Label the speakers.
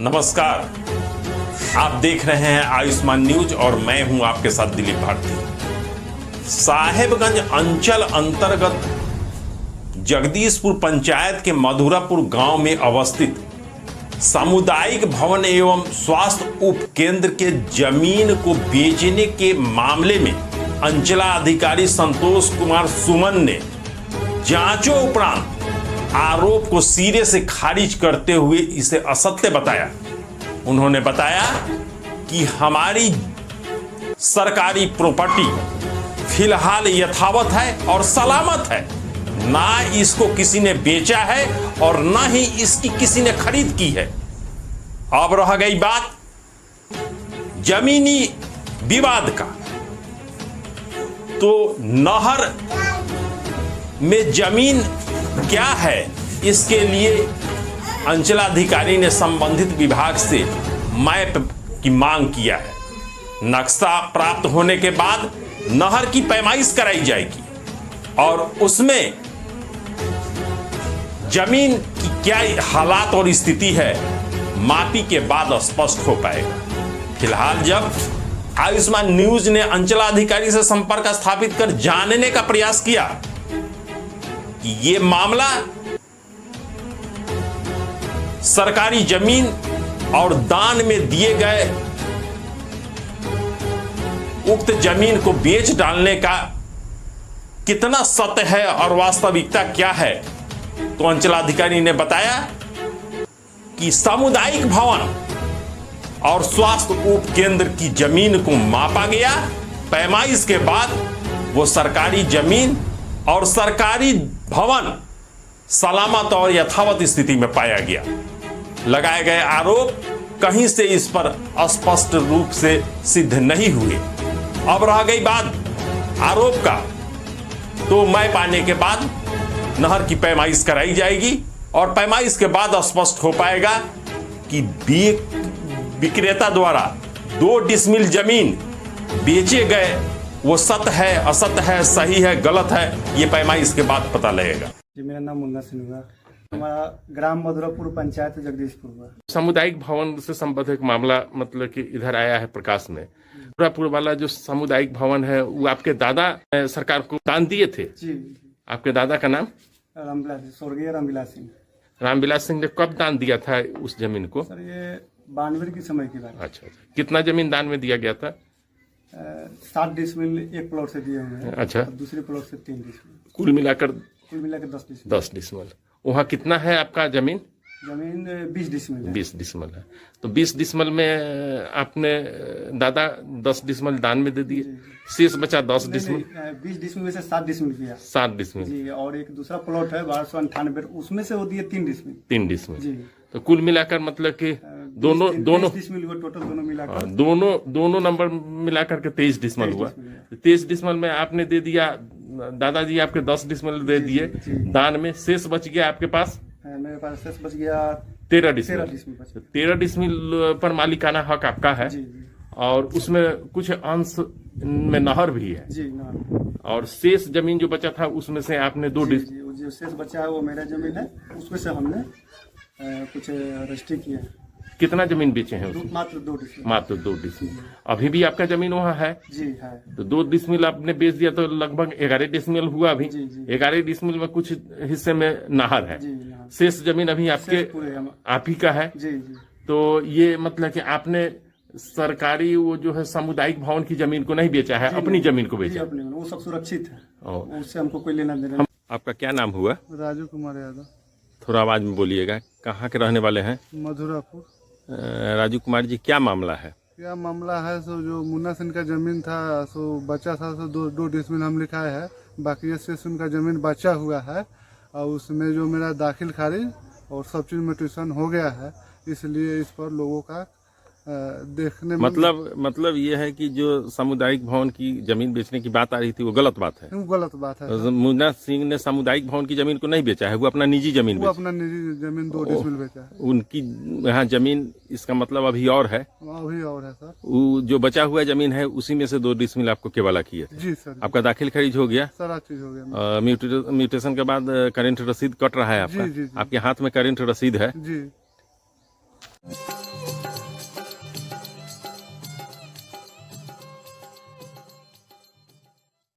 Speaker 1: नमस्कार, आप देख रहे हैं आयुष्मान न्यूज और मैं हूं आपके साथ दिलीप भारती। साहेबगंज अंचल अंतर्गत जगदीशपुर पंचायत के मधुरापुर गांव में अवस्थित सामुदायिक भवन एवं स्वास्थ्य उप केंद्र के जमीन को बेचने के मामले में अंचलाधिकारी संतोष कुमार सुमन ने जांचों उपरांत आरोप को सिरे से खारिज करते हुए इसे असत्य बताया। उन्होंने बताया कि हमारी सरकारी प्रॉपर्टी फिलहाल यथावत है और सलामत है, ना इसको किसी ने बेचा है और ना ही इसकी किसी ने खरीद की है। अब रह गई बात जमीनी विवाद का, तो नहर में जमीन क्या है, इसके लिए अंचलाधिकारी ने संबंधित विभाग से मैप की मांग किया है। नक्शा प्राप्त होने के बाद नहर की पैमाइश कराई जाएगी और उसमें जमीन की क्या हालात और स्थिति है मापी के बाद स्पष्ट हो पाएगा। फिलहाल जब आयुष्मान न्यूज ने अंचलाधिकारी से संपर्क स्थापित कर जानने का प्रयास किया कि ये मामला सरकारी जमीन और दान में दिए गए उक्त जमीन को बेच डालने का कितना सत्य है और वास्तविकता क्या है, तो अंचलाधिकारी ने बताया कि सामुदायिक भवन और स्वास्थ्य उप केंद्र की जमीन को मापा गया। पैमाइश के बाद वो सरकारी जमीन और सरकारी भवन सलामत और यथावत स्थिति में पाया गया। लगाए गए आरोप कहीं से इस पर स्पष्ट रूप से सिद्ध नहीं हुए। अब रह गई बात आरोप का, तो मैप आने के बाद नहर की पैमाइश कराई जाएगी और पैमाइश के बाद स्पष्ट हो पाएगा कि विक्रेता द्वारा 2 डिसमिल जमीन बेचे गए वो सत्य है, असत्य है, सही है, गलत है, ये पैमाइश के बाद पता लगेगा।
Speaker 2: जी, मेरा नाम मुन्ना सिंह है। हमारा ग्राम मधुरापुर पंचायत जगदीशपुर हुआ।
Speaker 3: सामुदायिक भवन से संबंधित एक मामला मतलब कि इधर आया है प्रकाश में। मधुरापुर वाला जो सामुदायिक भवन है वो आपके दादा सरकार को दान दिए थे।
Speaker 2: जी।
Speaker 3: आपके दादा का नाम?
Speaker 2: रामविलास, स्वर्गीय रामविलास सिंह।
Speaker 3: रामविलास सिंह ने कब दान दिया था उस जमीन को?
Speaker 2: सर ये 92 की समय की बात।
Speaker 3: अच्छा, कितना जमीन दान में दिया गया था?
Speaker 2: 7 डिसमिल एक प्लॉट से दिए हुए हैं।
Speaker 3: अच्छा।
Speaker 2: दूसरे प्लॉट से 3 डिसमिल।
Speaker 3: कुल मिलाकर
Speaker 2: 10 डिसमिल।
Speaker 3: 10 डिसमिल। वहाँ कितना है आपका जमीन?
Speaker 2: जमीन 20 डिसमिल है।
Speaker 3: 20 डिसमिल है। तो 20 डिसमिल में आपने दादा 10 डिसमिल दान में दे दिए, शेष बचा 10 डिसमिल।
Speaker 2: 20 डिसमिल में से 7 डिसमिल किया।
Speaker 3: 7 डिसमिल
Speaker 2: जी, और एक दूसरा प्लॉट है 1298, उसमें से वो दिए 3 डिसमिल।
Speaker 3: 3 डिसमिल
Speaker 2: जी।
Speaker 3: तो कुल मिलाकर मतलब कि दोनों
Speaker 2: डिसमिल हुआ टोटल, दोनों मिलाकर।
Speaker 3: दोनों नंबर मिलाकर के 23 डिसमिल हुआ। 23 डिसमिल में आपने दे दिया, दादाजी आपके 10 डिसमिल दे दिए दान में, शेष बच गया आपके पास?
Speaker 2: मेरे पास शेष बच गया
Speaker 3: 13 डिसमिल। 13 डिसमिल पर मालिकाना हक आपका है।
Speaker 2: जी।
Speaker 3: और उसमें कुछ अंश में नहर भी है।
Speaker 2: जी, नहर।
Speaker 3: और शेष जमीन जो बचा था उसमें से आपने 2 डिसमिल,
Speaker 2: जो शेष बचा है वो मेरा जमीन है, उसमें से हमने कुछ रजिस्ट्री किया।
Speaker 3: कितना जमीन बेचे हैं उसमें?
Speaker 2: मात्र 2 डिसमिल।
Speaker 3: मात्र 2 डिसमिल। अभी भी आपका जमीन वहाँ है?
Speaker 2: जी है।
Speaker 3: तो 2 डिसमिल आपने बेच दिया तो लगभग 11 डिसमिल हुआ अभी।
Speaker 2: जी, जी।
Speaker 3: 11 डिसमिल में कुछ हिस्से में नहर है।
Speaker 2: जी,
Speaker 3: शेष जमीन अभी आपके आप ही का है।
Speaker 2: जी जी।
Speaker 3: तो ये मतलब कि आपने सरकारी वो जो है सामुदायिक भवन की जमीन को नहीं बेचा है, अपनी जमीन को बेचा?
Speaker 2: अपनी, वो सब सुरक्षित है, उससे हमको कोई लेना देना।
Speaker 1: आपका क्या नाम हुआ?
Speaker 2: राजू कुमार यादव।
Speaker 1: थोड़ा आवाज में बोलिएगा। कहाँ के रहने वाले हैं?
Speaker 2: मधुरापुर।
Speaker 1: राजू कुमार जी, क्या मामला है?
Speaker 2: क्या मामला है, सो जो मुन्ना सिंह का जमीन था सो बचा था, सो 2 डिसमिल हम लिखाए है, बाकी से उनका जमीन बचा हुआ है और उसमें जो मेरा दाखिल खारिज और सब चीज में ट्यूशन हो गया है, इसलिए इस पर लोगों का देखने में
Speaker 1: मतलब ये है कि जो सामुदायिक भवन की जमीन बेचने की बात आ रही थी वो गलत बात है।
Speaker 2: वो गलत बात है।
Speaker 1: मुन्ना सिंह ने सामुदायिक भवन की जमीन को नहीं बेचा है, वो अपना निजी जमीन
Speaker 2: वो अपना निजी जमीन 2 डिसमिल बेचा है।
Speaker 1: उनकी यहाँ जमीन, इसका मतलब अभी और है?
Speaker 2: अभी और है सर।
Speaker 1: वो जो बचा हुआ जमीन है उसी में से 2 डिसमिल आपको केवला किए थे?
Speaker 2: जी सर।
Speaker 1: आपका दाखिल खारिज हो गया?
Speaker 2: सारा चीज हो गया।
Speaker 1: म्यूटेशन के बाद करंट रसीद कट रहा है आपका?
Speaker 2: जी, जी, जी।
Speaker 1: आपके हाथ में करंट रसीद है?
Speaker 2: जी।